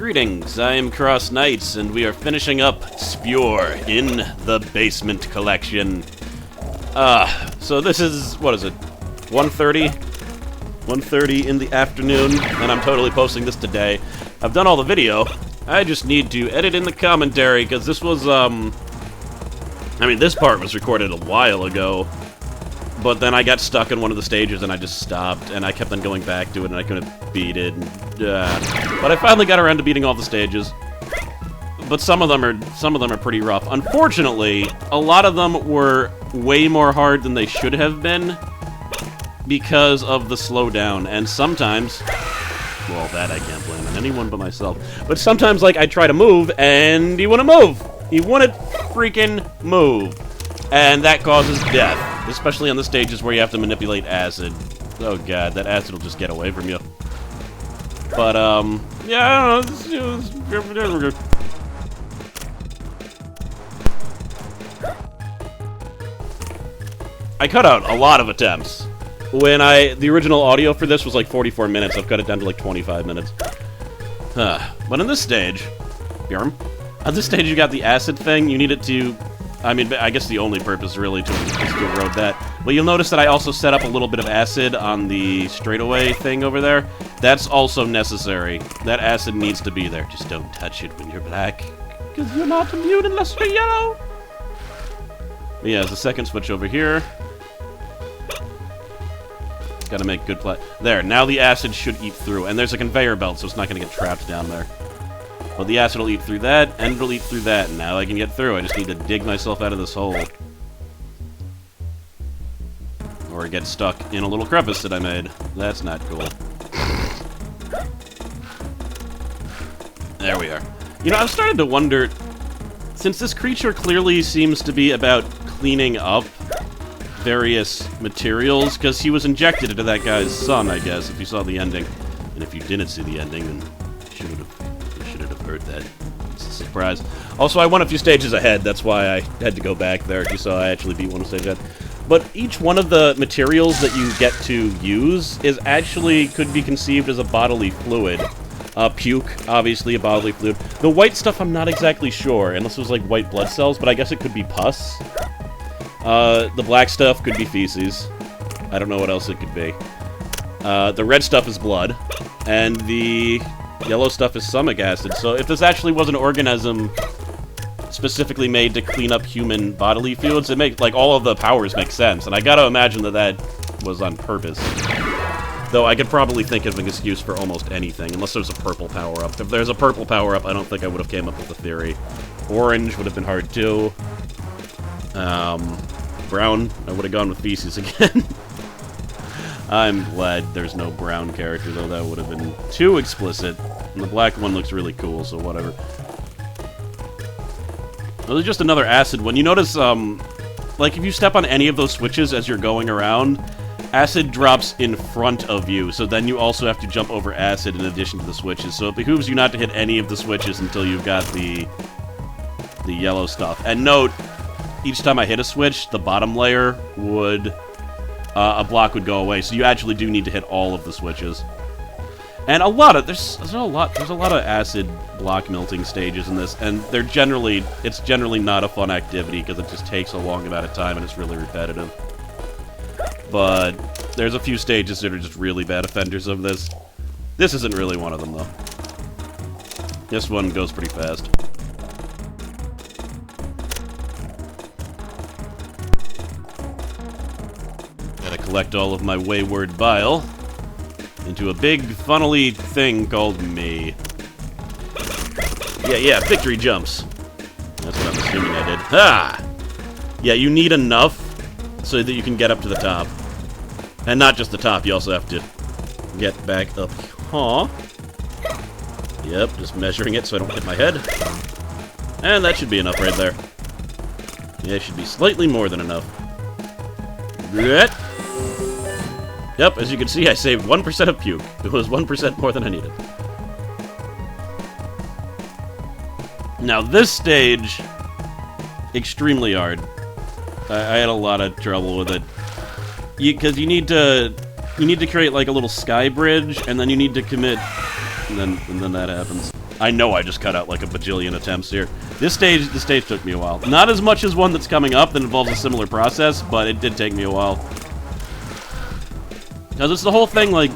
Greetings, I am CrossKnights, and we are finishing up Spewer in the Basement Collection. So this is, what is it, 1:30? 1:30 in the afternoon, and I'm totally posting this today. I've done all the video, I just need to edit in the commentary, because this was, this part was recorded a while ago, but then I got stuck in one of the stages and I just stopped, and I kept on going back to it and I couldn't beat it. But I finally got around to beating all the stages. But some of them are pretty rough. Unfortunately, a lot of them were way more hard than they should have been because of the slowdown. And sometimes, well, that I can't blame on anyone but myself. But sometimes, like, I try to move and he wouldn't move. He wouldn't freaking move. And that causes death. Especially on the stages where you have to manipulate acid. Oh god, that acid will just get away from you. But, yeah, I don't know. I cut out a lot of attempts. The original audio for this was like 44 minutes, I've cut it down to like 25 minutes. But in this stage, on this stage you got the acid thing, you need it to... I guess the only purpose, really, is to erode that. But you'll notice that I also set up a little bit of acid on the straightaway thing over there. That's also necessary. That acid needs to be there. Just don't touch it when you're black, because you're not immune unless you're yellow. But yeah, there's a second switch over here. Gotta make good play. There, now the acid should eat through. And there's a conveyor belt, so it's not gonna get trapped down there. Well, the acid will eat through that, and it'll eat through that, and now I can get through. I just need to dig myself out of this hole. Or get stuck in a little crevice that I made. That's not cool. There we are. You know, I've started to wonder, since this creature clearly seems to be about cleaning up various materials, because he was injected into that guy's son, I guess, if you saw the ending. And if you didn't see the ending, then you should have heard that. It's a surprise. Also, I won a few stages ahead, that's why I had to go back there. You saw I actually beat one stage ahead. But each one of the materials that you get to use could be conceived as a bodily fluid. Puke, obviously, a bodily fluid. The white stuff, I'm not exactly sure, unless it was like white blood cells, but I guess it could be pus. The black stuff could be feces. I don't know what else it could be. The red stuff is blood, and the yellow stuff is stomach acid. So if this actually was an organism specifically made to clean up human bodily fluids, it makes, like, all of the powers make sense, and I gotta imagine that was on purpose. Though I could probably think of an excuse for almost anything, unless there's a purple power-up. If there's a purple power-up, I don't think I would have came up with the theory. Orange would have been hard too. Brown, I would have gone with feces again. I'm glad there's no brown character, though that would have been too explicit. And the black one looks really cool, so whatever. Well, there's just another acid one. You notice, like, if you step on any of those switches as you're going around, acid drops in front of you, so then you also have to jump over acid in addition to the switches. So it behooves you not to hit any of the switches until you've got the yellow stuff. And note, each time I hit a switch, the bottom layer would... a block would go away, so you actually do need to hit all of the switches. And there's a lot of acid block melting stages in this, and it's generally not a fun activity because it just takes a long amount of time and it's really repetitive. But there's a few stages that are just really bad offenders of this. This isn't really one of them, though. This one goes pretty fast. Collect all of my wayward bile into a big funnely thing called me. Yeah, victory jumps. That's what I'm assuming I did. Ha! Yeah, you need enough so that you can get up to the top. And not just the top, you also have to get back up. Huh? Yep, just measuring it so I don't hit my head. And that should be enough right there. Yeah, it should be slightly more than enough. Good. Yep, as you can see, I saved 1% of puke. It was 1% more than I needed. Now, this stage, extremely hard. I had a lot of trouble with it. Because you need to create like a little sky bridge, and then you need to commit, and then that happens. I know I just cut out like a bajillion attempts here. This stage took me a while. Not as much as one that's coming up that involves a similar process, but it did take me a while. Because it's the whole thing, like,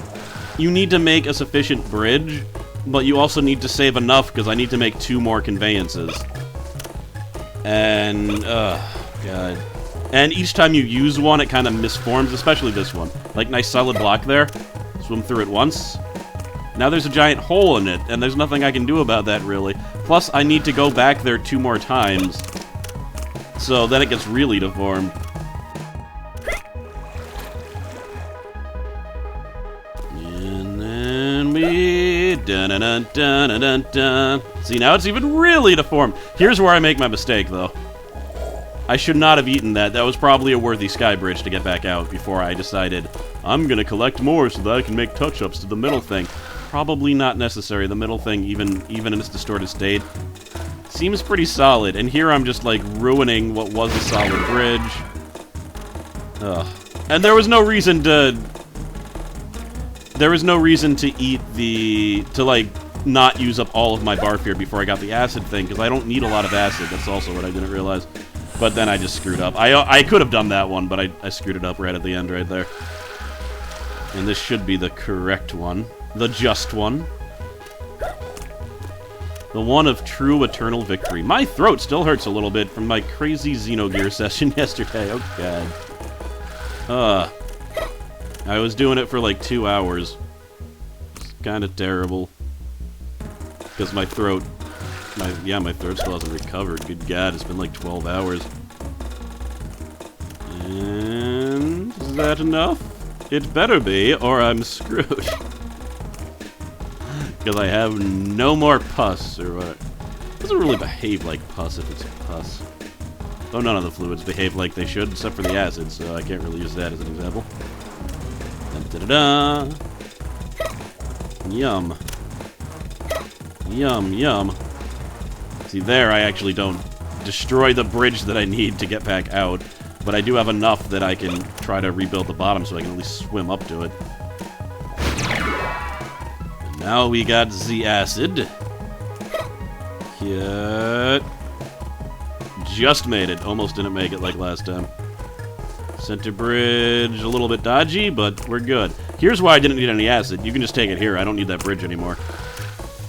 you need to make a sufficient bridge, but you also need to save enough, because I need to make 2 more conveyances. And, God. And each time you use one, it kind of misforms, especially this one. Like, nice solid block there. Swim through it once. Now there's a giant hole in it, and there's nothing I can do about that, really. Plus, I need to go back there 2 more times. So then it gets really deformed. And then we... dun-dun-dun-dun-dun-dun. See, now it's even really deformed. Here's where I make my mistake, though. I should not have eaten that. That was probably a worthy sky bridge to get back out before I decided I'm gonna collect more so that I can make touch-ups to the middle thing. Probably not necessary. The middle thing, even in its distorted state, seems pretty solid. And here I'm just, like, ruining what was a solid bridge. Ugh. And there was no reason to... There was no reason to eat the... to, like, not use up all of my barf here before I got the acid thing, because I don't need a lot of acid. That's also what I didn't realize. But then I just screwed up. I could have done that one, but I screwed it up right at the end right there. And this should be the correct one. The just one. The one of true eternal victory. My throat still hurts a little bit from my crazy Xenogear session yesterday. Oh, God. I was doing it for like 2 hours. It's kind of terrible. Because my throat... my throat still hasn't recovered. Good God, it's been like 12 hours. And... is that enough? It better be, or I'm screwed. Because I have no more pus, or what? It doesn't really behave like pus if it's pus. Oh, none of the fluids behave like they should, except for the acid, so I can't really use that as an example. Da-da-da! Yum. Yum, yum. See, there I actually don't destroy the bridge that I need to get back out, but I do have enough that I can try to rebuild the bottom so I can at least swim up to it. And now we got the acid. Yeah. Just made it. Almost didn't make it like last time. Center bridge, a little bit dodgy, but we're good. Here's why I didn't need any acid. You can just take it here. I don't need that bridge anymore.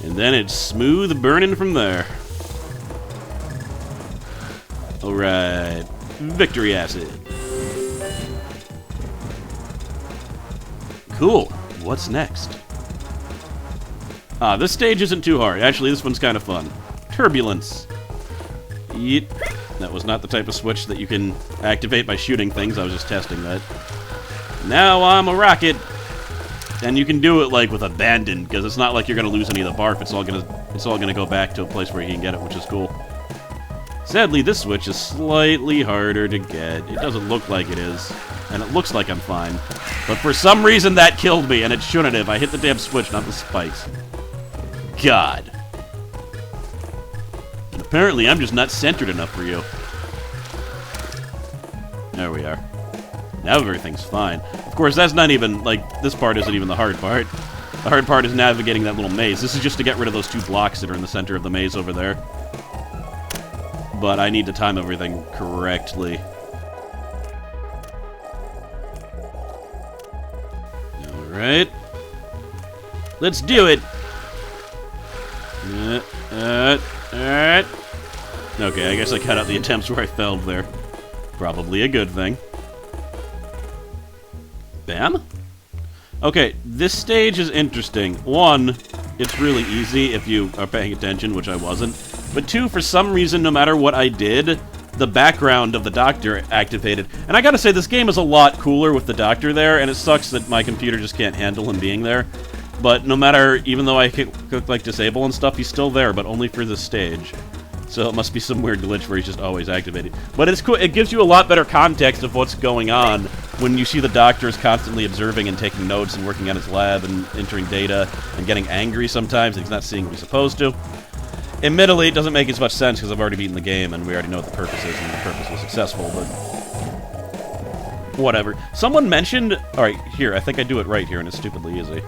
And then it's smooth burning from there. Alright. Victory acid. Cool. What's next? This stage isn't too hard. Actually, this one's kind of fun. Turbulence. Yeet. That was not the type of switch that you can activate by shooting things. I was just testing that. Now I'm a rocket. And you can do it, like, with abandon, because it's not like you're going to lose any of the barf. It's all gonna go back to a place where you can get it, which is cool. Sadly, this switch is slightly harder to get. It doesn't look like it is, and it looks like I'm fine. But for some reason, that killed me, and it shouldn't have. I hit the damn switch, not the spikes. God. And apparently, I'm just not centered enough for you. There we are. Now everything's fine. Of course, that's not even, like, this part isn't even the hard part. The hard part is navigating that little maze. This is just to get rid of those 2 blocks that are in the center of the maze over there. But I need to time everything correctly. Alright. Let's do it! Alright. Okay, I guess I cut out the attempts where I failed there. Probably a good thing. Bam? Okay, this stage is interesting. 1, it's really easy if you are paying attention, which I wasn't. But 2, for some reason, no matter what I did, the background of the doctor activated. And I gotta say, this game is a lot cooler with the doctor there, and it sucks that my computer just can't handle him being there. But no matter, even though I click like disable and stuff, he's still there, but only for this stage. So it must be some weird glitch where he's just always activated. But it's cool. It gives you a lot better context of what's going on when you see the doctor is constantly observing and taking notes and working at his lab and entering data and getting angry sometimes and he's not seeing what he's supposed to. Admittedly, it doesn't make as much sense because I've already beaten the game and we already know what the purpose is and the purpose was successful, but whatever. Someone mentioned... Alright, here, I think I do it right here and it's stupidly easy.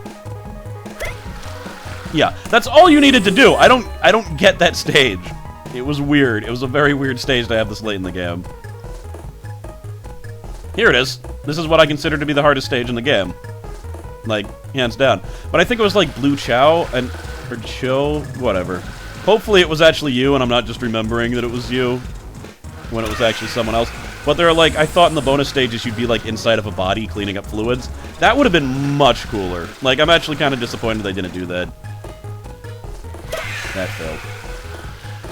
Yeah, that's all you needed to do. I don't get that stage. It was weird. It was a very weird stage to have this late in the game. Here it is. This is what I consider to be the hardest stage in the game. Like, hands down. But I think it was like Blue Chow and... or Cho, whatever. Hopefully it was actually you, and I'm not just remembering that it was you when it was actually someone else. But they're like, I thought in the bonus stages you'd be like inside of a body cleaning up fluids. That would have been much cooler. Like, I'm actually kind of disappointed they didn't do that. That failed.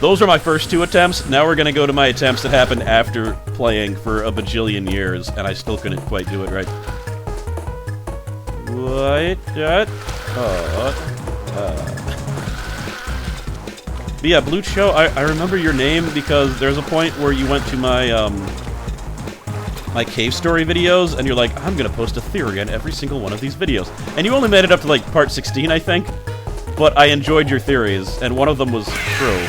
Those are my first 2 attempts. Now we're gonna go to my attempts that happened after playing for a bajillion years, and I still couldn't quite do it right. What? But yeah, Blue Cho, I remember your name because there's a point where you went to my, my cave story videos, and you're like, I'm gonna post a theory on every single one of these videos. And you only made it up to, like, part 16, I think. But I enjoyed your theories, and one of them was true,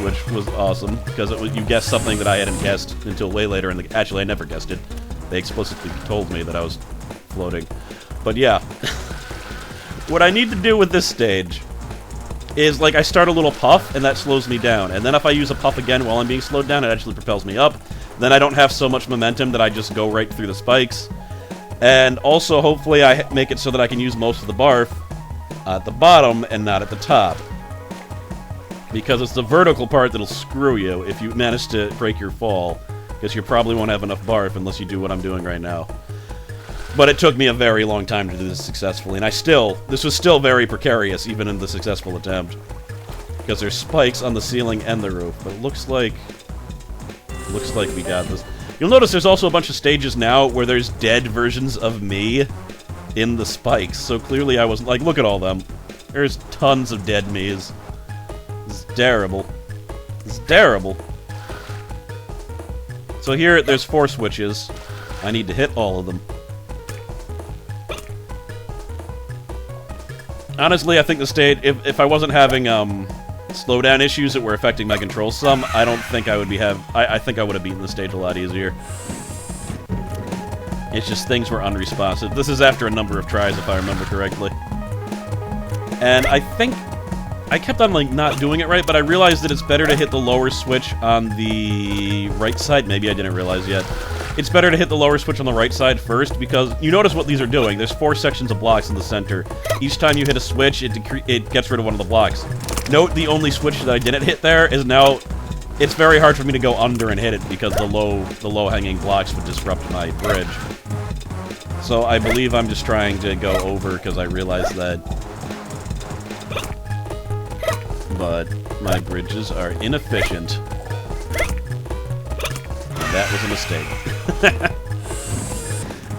which was awesome, because you guessed something that I hadn't guessed until way later in the... Actually, I never guessed it. They explicitly told me that I was floating. But yeah. What I need to do with this stage is, like, I start a little puff, and that slows me down. And then if I use a puff again while I'm being slowed down, it actually propels me up. Then I don't have so much momentum that I just go right through the spikes. And also, hopefully, I make it so that I can use most of the barf at the bottom and not at the top. Because it's the vertical part that'll screw you if you manage to break your fall. Because you probably won't have enough barf unless you do what I'm doing right now. But it took me a very long time to do this successfully, and this was still very precarious, even in the successful attempt. Because there's spikes on the ceiling and the roof, but it looks like we got this. You'll notice there's also a bunch of stages now where there's dead versions of me in the spikes, so clearly I wasn't, like, look at all them. There's tons of dead me's. This is terrible. This is terrible. So here, there's 4 switches. I need to hit all of them. Honestly, I think the stage, if I wasn't having, slowdown issues that were affecting my controls some, I don't think I would be I think I would have beaten the stage a lot easier. It's just things were unresponsive. This is after a number of tries, if I remember correctly. And I think I kept on, like, not doing it right, but I realized that it's better to hit the lower switch on the right side. Maybe I didn't realize yet. It's better to hit the lower switch on the right side first, because you notice what these are doing. There's 4 sections of blocks in the center. Each time you hit a switch, it gets rid of one of the blocks. Note the only switch that I didn't hit there is now... It's very hard for me to go under and hit it, because the low-hanging blocks would disrupt my bridge. So I believe I'm just trying to go over, because I realized that... But my bridges are inefficient. And that was a mistake.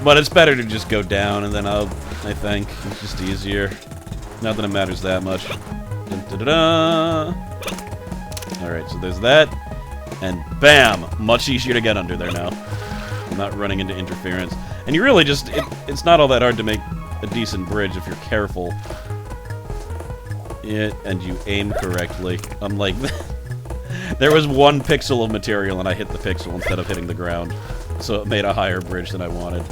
But it's better to just go down and then up, I think. It's just easier. Not that it matters that much. Dun-da-da-da. Alright, so there's that. And bam! Much easier to get under there now. I'm not running into interference. And you really just... It's not all that hard to make a decent bridge if you're careful. And you aim correctly. I'm like... There was 1 pixel of material and I hit the pixel instead of hitting the ground. So it made a higher bridge than I wanted.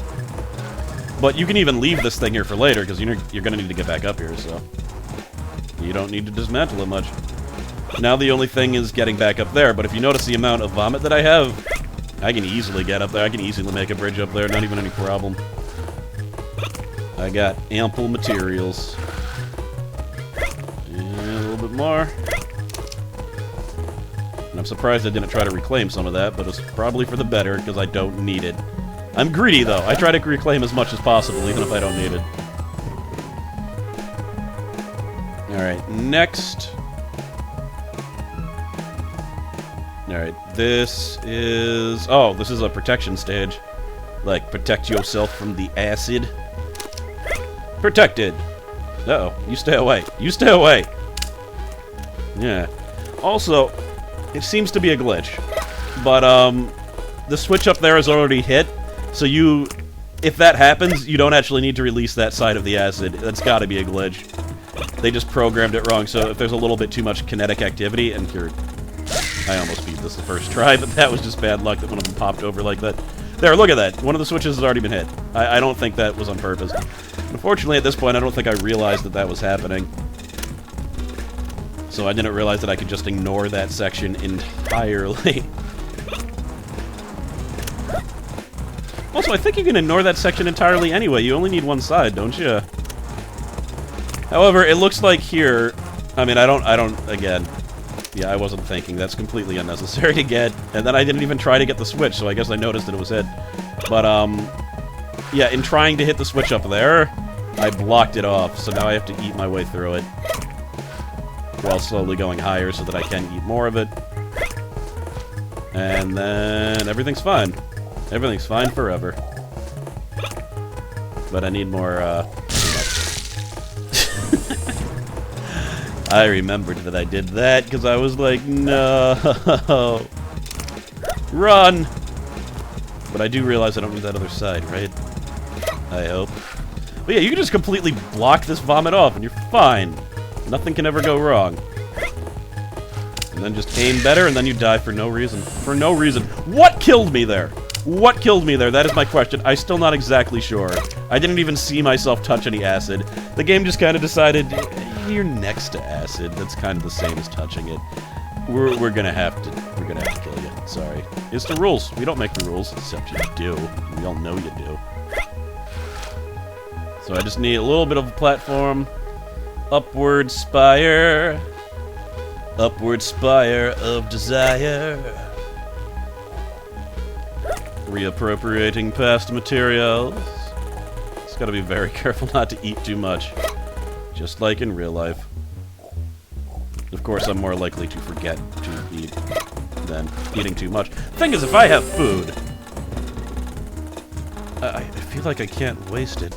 But you can even leave this thing here for later, because you're going to need to get back up here, so... You don't need to dismantle it much. Now the only thing is getting back up there, but if you notice the amount of vomit that I have, I can easily get up there. I can easily make a bridge up there, not even any problem. I got ample materials. And a little bit more. And I'm surprised I didn't try to reclaim some of that, but it's probably for the better, because I don't need it. I'm greedy, though. I try to reclaim as much as possible, even if I don't need it. Alright, next... Alright, this is... Oh, this is a protection stage. Like, protect yourself from the acid. Protected! Uh-oh, you stay away. You stay away! Yeah. Also, it seems to be a glitch. But, the switch up there is already hit, so you... If that happens, you don't actually need to release that side of the acid. That's gotta be a glitch. They just programmed it wrong, so if there's a little bit too much kinetic activity, and here... I almost beat this the first try, but that was just bad luck that one of them popped over like that. There, look at that. One of the switches has already been hit. I don't think that was on purpose. Unfortunately, at this point, I don't think I realized that that was happening. So I didn't realize that I could just ignore that section entirely. Also, I think you can ignore that section entirely anyway. You only need one side, don't you? However, it looks like here... I mean, I don't, again... Yeah, I wasn't thinking. That's completely unnecessary to get. And then I didn't even try to get the switch, so I guess I noticed that it was hit. But, yeah, in trying to hit the switch up there, I blocked it off, so now I have to eat my way through it. While slowly going higher so that I can eat more of it. And then everything's fine. Everything's fine forever. But I need more, I remembered that I did that, because I was like, no! Run! But I do realize I don't need that other side, right? I hope. But yeah, you can just completely block this vomit off, and you're fine. Nothing can ever go wrong. And then just aim better, and then you die for no reason. For no reason. What killed me there? What killed me there? That is my question. I'm still not exactly sure. I didn't even see myself touch any acid. The game just kind of decided, you're next to acid. That's kind of the same as touching it. We're gonna have to kill you. Sorry. It's the rules. We don't make the rules, except you do. We all know you do. So I just need a little bit of a platform. Upward spire. Upward spire of desire. Reappropriating past materials. Just gotta be very careful not to eat too much. Just like in real life. Of course, I'm more likely to forget to eat than eating too much. Thing is, if I have food... I feel like I can't waste it.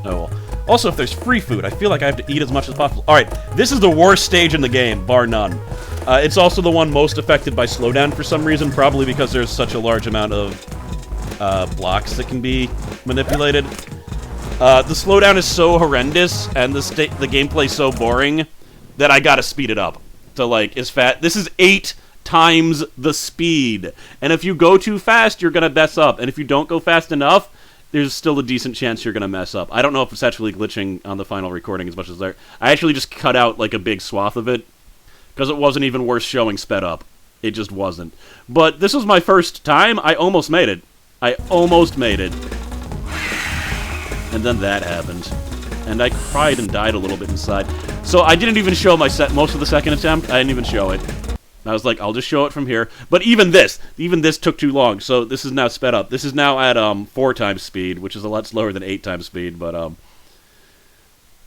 Oh well. Also, if there's free food, I feel like I have to eat as much as possible. Alright, this is the worst stage in the game, bar none. It's also the one most affected by slowdown for some reason, probably because there's such a large amount of blocks that can be manipulated. The slowdown is so horrendous, and the gameplay so boring, that I gotta speed it up. To, like, this is 8 times the speed. And if you go too fast, you're gonna mess up. And if you don't go fast enough, there's still a decent chance you're gonna mess up. I don't know if it's actually glitching on the final recording as much as there. I actually just cut out, like, a big swath of it, because it wasn't even worth showing sped up. It just wasn't. But this was my first time. I almost made it. I almost made it. And then that happened. And I cried and died a little bit inside. So I didn't even show most of the second attempt. I didn't even show it. I was like, I'll just show it from here. But even this took too long. So this is now sped up. This is now at 4 times speed, which is a lot slower than 8 times speed. But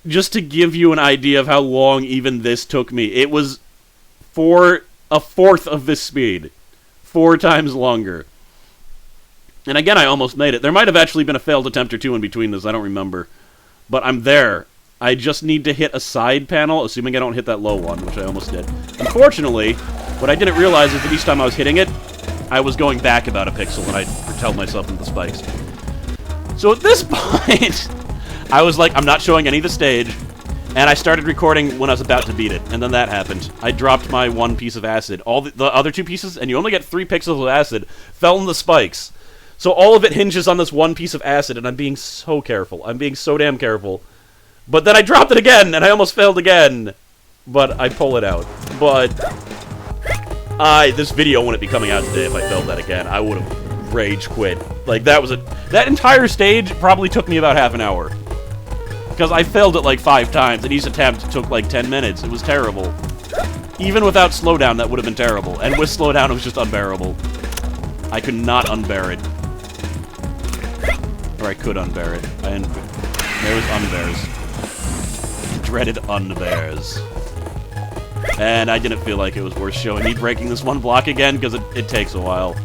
just to give you an idea of how long even this took me, it was for a fourth of this speed. 4 times longer. And again, I almost made it. There might have actually been a failed attempt or two in between this. I don't remember. But I'm there. I just need to hit a side panel, assuming I don't hit that low one, which I almost did. Unfortunately, what I didn't realize is that each time I was hitting it, I was going back about a pixel when I propelled myself into the spikes. So at this point, I was like, I'm not showing any of the stage, and I started recording when I was about to beat it, and then that happened. I dropped my 1 piece of acid. All the other 2 pieces, and you only get 3 pixels of acid, fell in the spikes. So all of it hinges on this 1 piece of acid, and I'm being so careful. I'm being so damn careful. But then I dropped it again, and I almost failed again. But I pull it out. But this video wouldn't be coming out today if I failed that again. I would have rage quit. Like, that entire stage probably took me about half an hour. Because I failed it like 5 times, and each attempt took like 10 minutes. It was terrible. Even without slowdown, that would have been terrible. And with slowdown, it was just unbearable. I could not unbear it. Or I could unbear it. There was unbears. Dreaded unbears. And I didn't feel like it was worth showing me breaking this 1 block again, because it takes a while.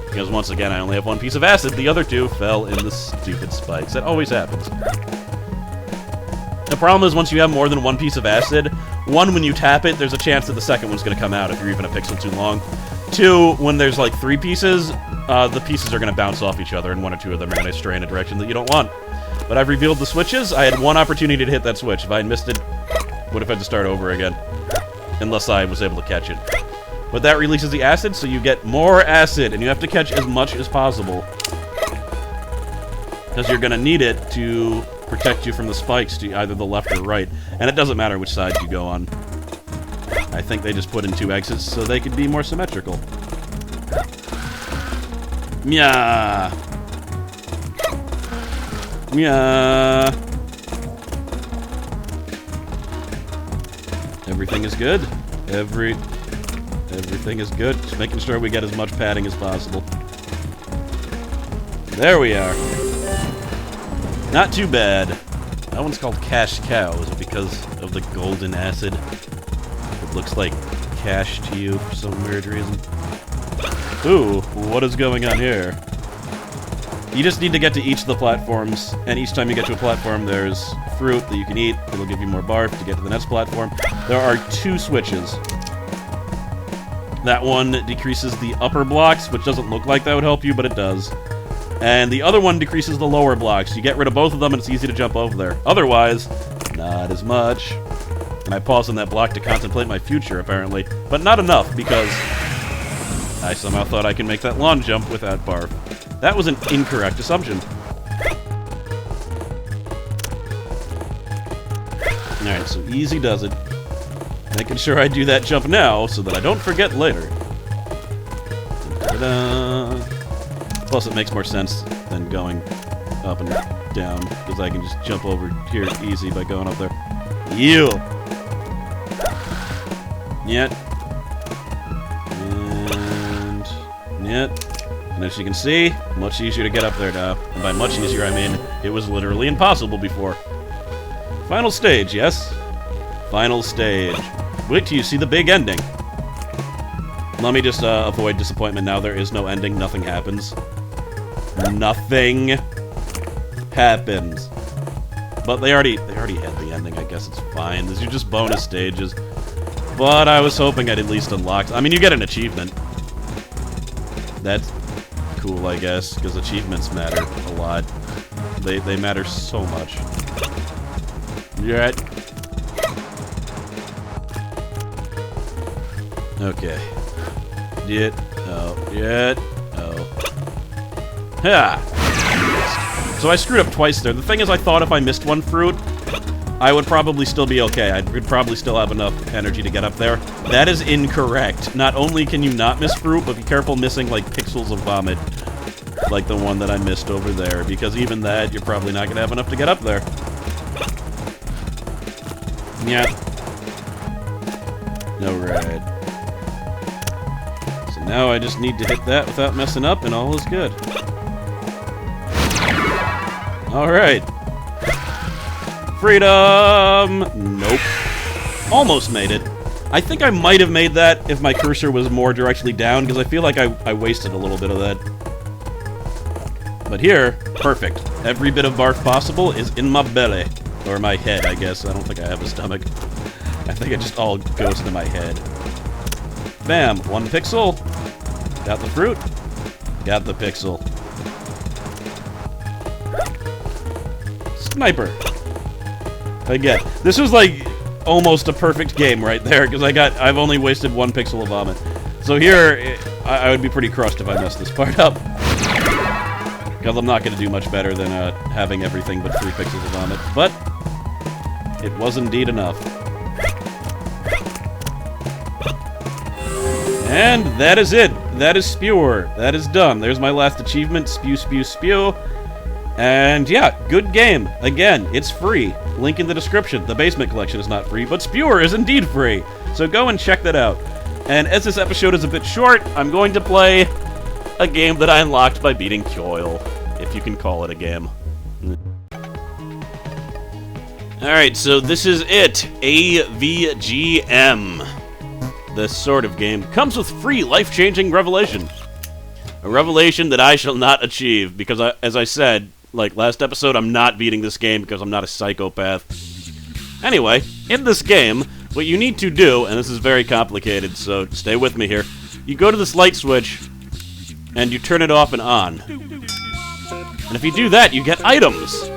Because once again, I only have 1 piece of acid. The other 2 fell in the stupid spikes. That always happens. The problem is once you have more than 1 piece of acid, 1, when you tap it, there's a chance that the second one's going to come out if you're even a pixel too long. 2, when there's like 3 pieces, the pieces are going to bounce off each other, and 1 or 2 of them are going to stray in a direction that you don't want. But I've revealed the switches. I had 1 opportunity to hit that switch. If I had missed it, would have had to start over again. Unless I was able to catch it. But that releases the acid, so you get more acid, and you have to catch as much as possible. Because you're going to need it to protect you from the spikes to either the left or right. And it doesn't matter which side you go on. I think they just put in 2 exits so they could be more symmetrical. Yeah. Yeah. Everything is good. Everything is good. Just making sure we get as much padding as possible. There we are. Not too bad. That one's called Cash Cows because of the golden acid. It looks like cash to you for some weird reason. Ooh, what is going on here? You just need to get to each of the platforms, and each time you get to a platform, there's fruit that you can eat. It'll give you more barf to get to the next platform. There are 2 switches. That one decreases the upper blocks, which doesn't look like that would help you, but it does. And the other one decreases the lower blocks. You get rid of both of them, and it's easy to jump over there. Otherwise, not as much. And I paused on that block to contemplate my future, apparently. But not enough, because I somehow thought I could make that lawn jump without barf. That was an incorrect assumption. Alright, so easy does it. Making sure I do that jump now, so that I don't forget later. Ta-da! Plus, it makes more sense than going up and down, because I can just jump over here easy by going up there. You! Yet. And... Yet. And as you can see, much easier to get up there now. And by much easier, I mean, it was literally impossible before. Final stage, yes? Final stage. Wait till you see the big ending. Let me just avoid disappointment now. There is no ending. Nothing happens. Nothing happens. But they already had the ending. I guess it's fine. These are just bonus stages. But I was hoping I'd at least unlock... I mean, you get an achievement. That's cool, I guess, because achievements matter a lot. They matter so much. You alright? Okay. Yet. Oh. Yet. Oh. Yeah. So I screwed up twice there. The thing is, I thought if I missed one fruit, I would probably still be okay. I would probably still have enough energy to get up there. That is incorrect. Not only can you not miss fruit, but be careful missing, like, pixels of vomit. Like the one that I missed over there. Because even that, you're probably not going to have enough to get up there. Yeah. Alright. So now I just need to hit that without messing up, and all is good. Alright. Freedom! Nope. Almost made it. I think I might have made that if my cursor was more directly down, because I feel like I wasted a little bit of that. But here, perfect. Every bit of barf possible is in my belly. Or my head, I guess. I don't think I have a stomach. I think it just all goes into my head. Bam! 1 pixel. Got the fruit. Got the pixel. Sniper. Again, this was like almost a perfect game right there, because I've only wasted 1 pixel of vomit. So here, I would be pretty crushed if I messed this part up. Because I'm not going to do much better than having everything but 3 pixels of vomit. But it was indeed enough. And that is it. That is Spewer. That is done. There's my last achievement. Spew, spew, spew. And yeah, good game. Again, it's free. Link in the description. The Basement Collection is not free, but Spewer is indeed free. So go and check that out. And as this episode is a bit short, I'm going to play a game that I unlocked by beating Coil, if you can call it a game. Alright, so this is it. A.V.G.M. This sort of game comes with free life-changing revelation. A revelation that I shall not achieve, because as I said, like last episode, I'm not beating this game because I'm not a psychopath. Anyway, in this game, what you need to do, and this is very complicated, so stay with me here, you go to this light switch, and you turn it off and on. And if you do that, you get items.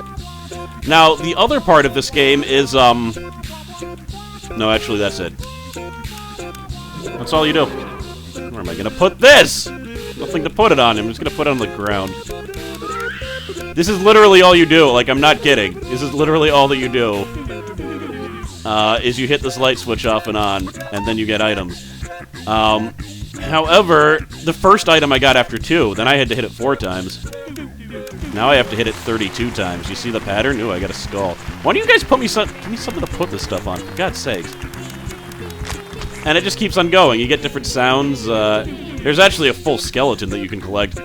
Now, the other part of this game is, no, actually, that's it. That's all you do. Where am I gonna put this? Nothing to put it on. I'm just gonna put it on the ground. This is literally all you do. Like, I'm not kidding. This is literally all that you do. is you hit this light switch off and on, and then you get items. However, the first item I got after 2, then I had to hit it 4 times. Now I have to hit it 32 times. You see the pattern? Ooh, I got a skull. Why don't you guys put me give me something to put this stuff on, for God's sakes. And it just keeps on going. You get different sounds. There's actually a full skeleton that you can collect.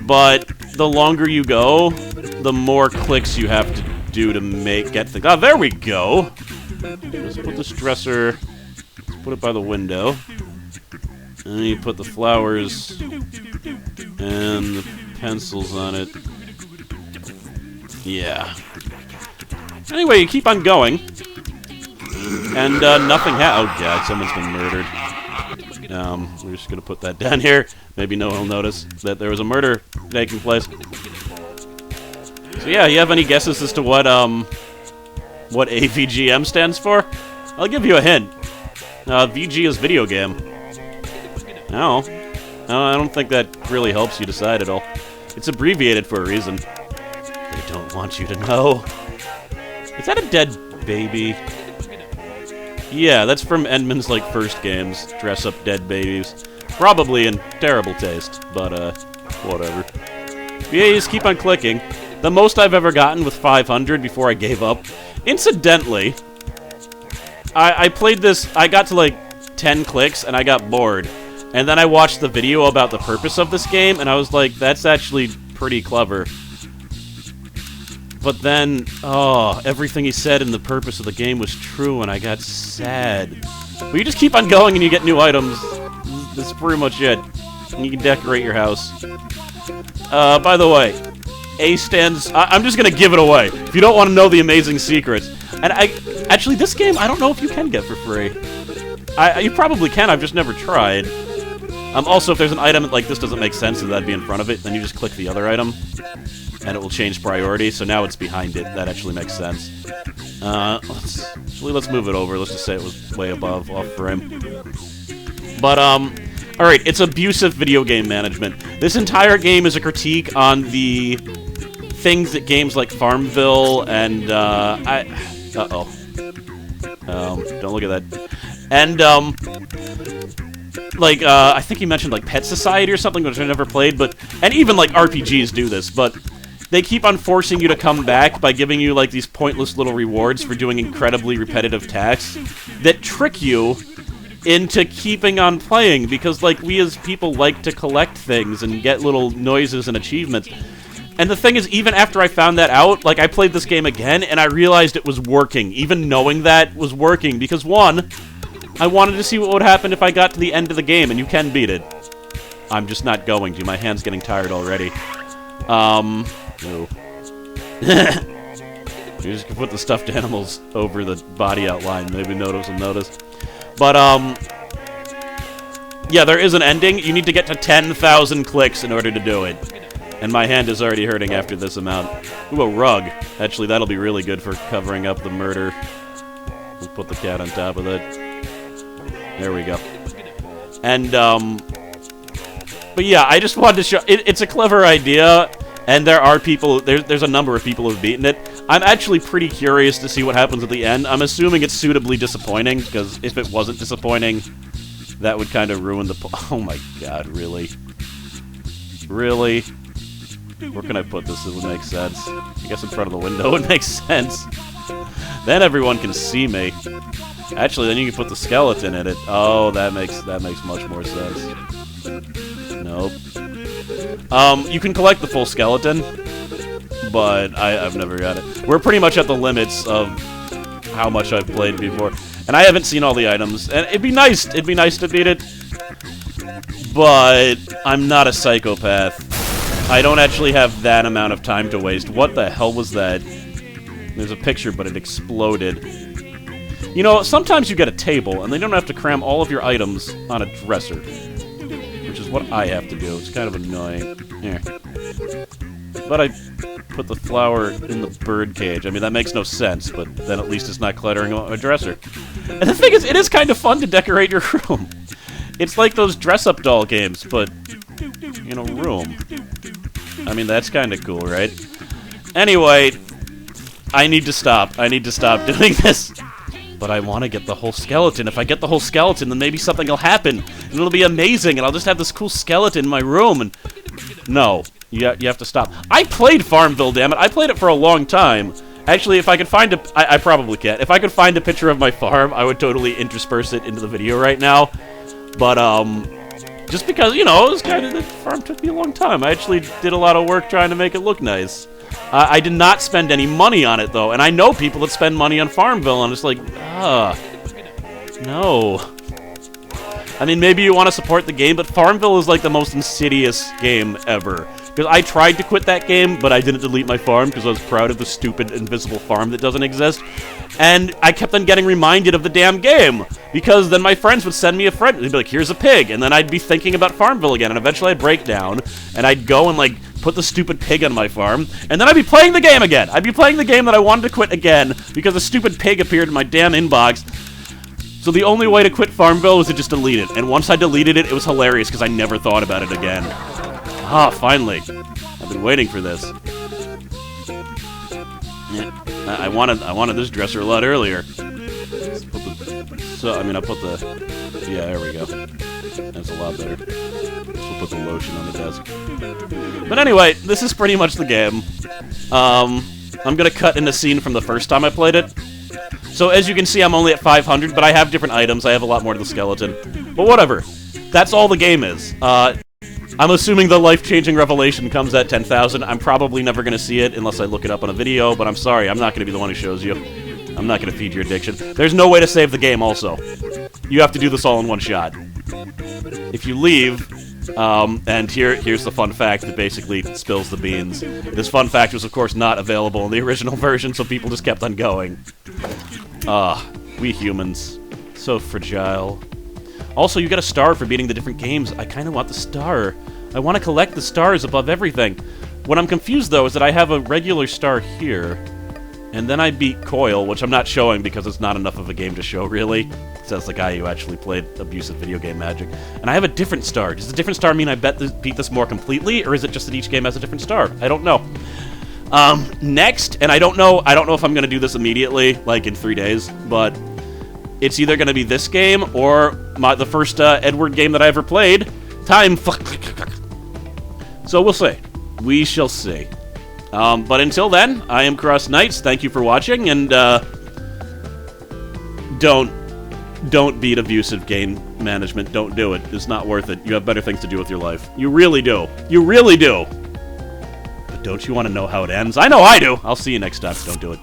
But the longer you go, the more clicks you have to do to get things. Oh, there we go! Let's put this dresser... Let's put it by the window. And then you put the flowers and the pencils on it. Yeah. Anyway, you keep on going. And nothing Oh god, someone's been murdered. We're just gonna put that down here. Maybe no one will notice that there was a murder taking place. So yeah, you have any guesses as to what A.V.G.M stands for? I'll give you a hint. VG is video game. No, I don't think that really helps you decide at all. It's abbreviated for a reason. They don't want you to know. Is that a dead baby? Yeah, that's from Edmund's, first games. Dress up dead babies. Probably in terrible taste, but, whatever. Yeah, you just keep on clicking. The most I've ever gotten was 500 before I gave up. Incidentally, I played this, I got to, 10 clicks, and I got bored. And then I watched the video about the purpose of this game, and I was like, that's actually pretty clever. But then, everything he said in the purpose of the game was true, and I got sad. But you just keep on going and you get new items. That's pretty much it. And you can decorate your house. By the way, A stands... I'm just gonna give it away, if you don't want to know the amazing secrets. And actually, this game, I don't know if you can get for free. You probably can, I've just never tried. Also, if there's an item that, this doesn't make sense, and that'd be in front of it, then you just click the other item. And it will change priority, so now it's behind it. That actually makes sense. Let's move it over. Let's just say it was way above, off frame. But, alright, it's abusive video game management. This entire game is a critique on the things that games like Farmville and, uh-oh. Don't look at that. And, I think he mentioned, Pet Society or something, which I never played, but... And even, RPGs do this, but... They keep on forcing you to come back by giving you, these pointless little rewards for doing incredibly repetitive tasks that trick you into keeping on playing, because, we as people like to collect things and get little noises and achievements. And the thing is, even after I found that out, I played this game again, and I realized it was working. Even knowing that was working, because, one, I wanted to see what would happen if I got to the end of the game, and you can beat it. I'm just not going to. My hand's getting tired already. No. You just can put the stuffed animals over the body outline. Maybe notice will notice. But, yeah, there is an ending. You need to get to 10,000 clicks in order to do it. And my hand is already hurting after this amount. Ooh, a rug. Actually, that'll be really good for covering up the murder. We'll put the cat on top of it. There we go. And, but yeah, I just wanted to show... It's a clever idea... And there are people, there's a number of people who've beaten it. I'm actually pretty curious to see what happens at the end. I'm assuming it's suitably disappointing, because if it wasn't disappointing, that would kind of ruin the... Oh my god, really? Really? Where can I put this? It would make sense. I guess in front of the window would make sense. Then everyone can see me. Actually, then you can put the skeleton in it. Oh, that makes much more sense. Nope. You can collect the full skeleton, but I've never got it. We're pretty much at the limits of how much I've played before, and I haven't seen all the items. And it'd be nice to beat it, but I'm not a psychopath. I don't actually have that amount of time to waste. What the hell was that? There's a picture, but it exploded. You know, sometimes you get a table, and they don't have to cram all of your items on a dresser. Which is what I have to do. It's kind of annoying. Here. But I put the flower in the bird cage. I mean, that makes no sense, but then at least it's not cluttering a dresser. And the thing is, it is kind of fun to decorate your room. It's like those dress-up doll games, but in a room. I mean, that's kind of cool, right? Anyway, I need to stop. I need to stop doing this. But I want to get the whole skeleton. If I get the whole skeleton, then maybe something will happen. And it'll be amazing, and I'll just have this cool skeleton in my room. And no, you have to stop. I played Farmville, damn it. I played it for a long time. Actually, if I could find I probably can't. If I could find a picture of my farm, I would totally intersperse it into the video right now. But, just because, you know, it was kind of, the farm took me a long time. I actually did a lot of work trying to make it look nice. I did not spend any money on it, though, and I know people that spend money on Farmville, and it's like, no. I mean, maybe you want to support the game, but Farmville is like the most insidious game ever. Because I tried to quit that game, but I didn't delete my farm because I was proud of the stupid invisible farm that doesn't exist. And I kept on getting reminded of the damn game. Because then my friends would send me a friend. They'd be like, here's a pig. And then I'd be thinking about Farmville again. And eventually I'd break down. And I'd go and, like, put the stupid pig on my farm. And then I'd be playing the game again. I'd be playing the game that I wanted to quit again. Because the stupid pig appeared in my damn inbox. So the only way to quit Farmville was to just delete it. And once I deleted it, it was hilarious because I never thought about it again. Ah, finally. I've been waiting for this. Yeah, I wanted this dresser a lot earlier. I put the... Yeah, there we go. That's a lot better. We'll put the lotion on the desk. But anyway, this is pretty much the game. I'm gonna cut in a scene from the first time I played it. So as you can see, I'm only at 500, but I have different items. I have a lot more to the skeleton. But whatever. That's all the game is. I'm assuming the life-changing revelation comes at 10,000. I'm probably never going to see it unless I look it up on a video, but I'm sorry, I'm not going to be the one who shows you. I'm not going to feed your addiction. There's no way to save the game also. You have to do this all in one shot. If you leave, and here's the fun fact that basically spills the beans. This fun fact was, of course, not available in the original version, so people just kept on going. We humans. So fragile. Also, you get a star for beating the different games. I kind of want the star. I want to collect the stars above everything. What I'm confused, though, is that I have a regular star here, and then I beat Coil, which I'm not showing because it's not enough of a game to show, really. Says the guy who actually played Abusive Video Game Magic. And I have a different star. Does the different star mean I beat this more completely, or is it just that each game has a different star? I don't know. Next, and I don't know if I'm going to do this immediately, like in 3 days, but... It's either going to be this game or the first Edward game that I ever played. So we'll see. We shall see. But until then, I am CrossKnights. Thank you for watching, and don't beat abusive game management. Don't do it. It's not worth it. You have better things to do with your life. You really do. You really do. But don't you want to know how it ends? I know I do. I'll see you next time. Don't do it.